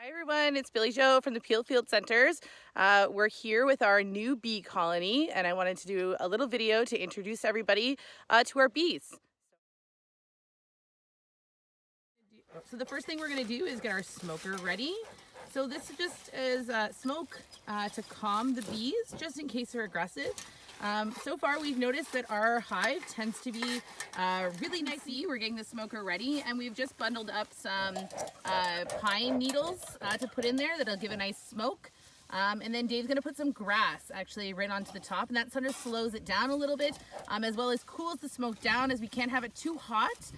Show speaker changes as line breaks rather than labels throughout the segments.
Hi everyone, it's Billy Joe from the Peel Field Centers. We're here with our new bee colony, and I wanted to do a little video to introduce everybody to our bees. So the first thing we're going to do is get our smoker ready. So this just is smoke to calm the bees, just in case they're aggressive. So far we've noticed that our hive tends to be really nice. We're getting the smoker ready, and we've just bundled up some pine needles to put in there that'll give a nice smoke. And then Dave's gonna put some grass actually right onto the top, and that sort of slows it down a little bit, as well as cools the smoke down, as we can't have it too hot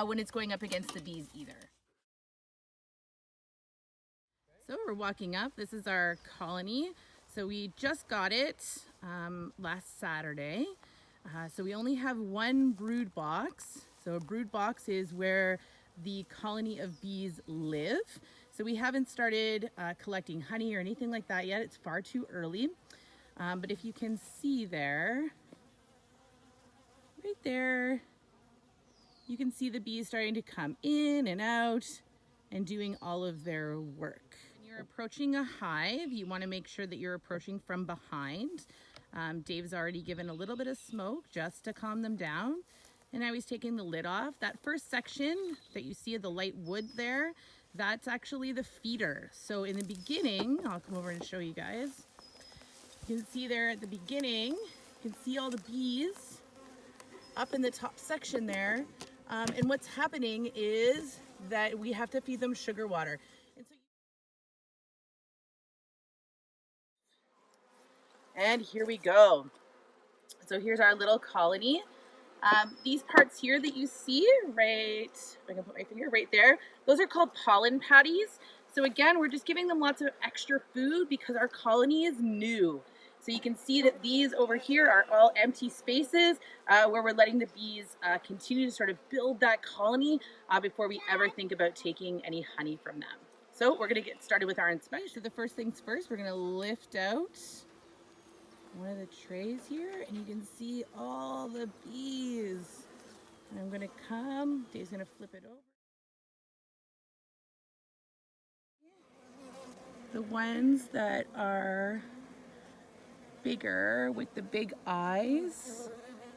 when it's going up against the bees either. So we're walking up. This is our colony. So we just got it last Saturday. So we only have one brood box. So a brood box is where the colony of bees live. So we haven't started collecting honey or anything like that yet. It's far too early. But if you can see there, right there, you can see the bees starting to come in and out and doing all of their work. When you're approaching a hive, you want to make sure that you're approaching from behind. Dave's already given a little bit of smoke just to calm them down. And now he's taking the lid off. That first section that you see of the light wood there, that's actually the feeder. So in the beginning, I'll come over and show you guys. You can see there at the beginning, you can see all the bees up in the top section there. And what's happening is that we have to feed them sugar water. And here we go. So here's our little colony. These parts here that you see, right, if I can put my finger right there, those are called pollen patties. So again, we're just giving them lots of extra food because our colony is new. So you can see that these over here are all empty spaces where we're letting the bees continue to sort of build that colony before we ever think about taking any honey from them. So we're gonna get started with our inspection. So the first things first, we're gonna lift out one of the trays here, and you can see all the bees. And I'm gonna come, Dave's gonna flip it over. The ones that are bigger with the big eyes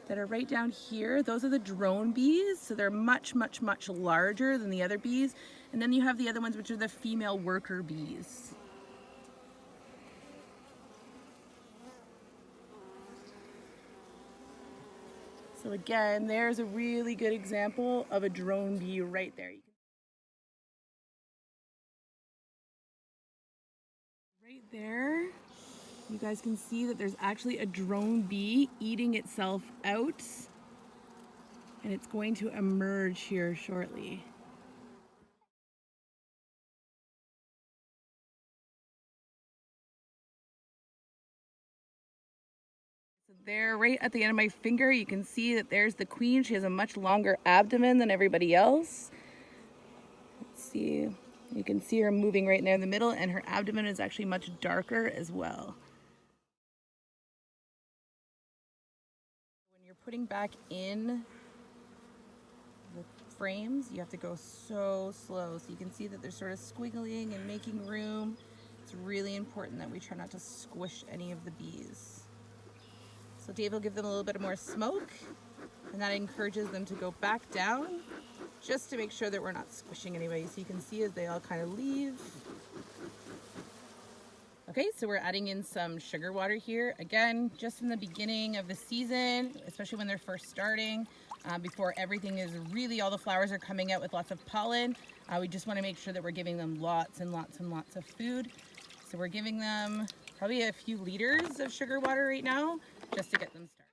that are right down here, those are the drone bees. So they're much, much, much larger than the other bees. And then you have the other ones, which are the female worker bees. So again, there's a really good example of a drone bee right there. Right there, you guys can see that there's actually a drone bee eating itself out, and it's going to emerge here shortly. So there, right at the end of my finger, you can see that there's the queen. She has a much longer abdomen than everybody else. Let's see. You can see her moving right there in the middle, and her abdomen is actually much darker as well. When you're putting back in the frames, you have to go so slow. So you can see that they're sort of squiggling and making room. It's really important that we try not to squish any of the bees. So Dave will give them a little bit more smoke, and that encourages them to go back down just to make sure that we're not squishing anybody. So you can see as they all kind of leave. Okay, so we're adding in some sugar water here. Again, just in the beginning of the season, especially when they're first starting, before everything is really, all the flowers are coming out with lots of pollen. We just want to make sure that we're giving them lots and lots and lots of food. So we're giving them probably a few liters of sugar water right now just to get them started.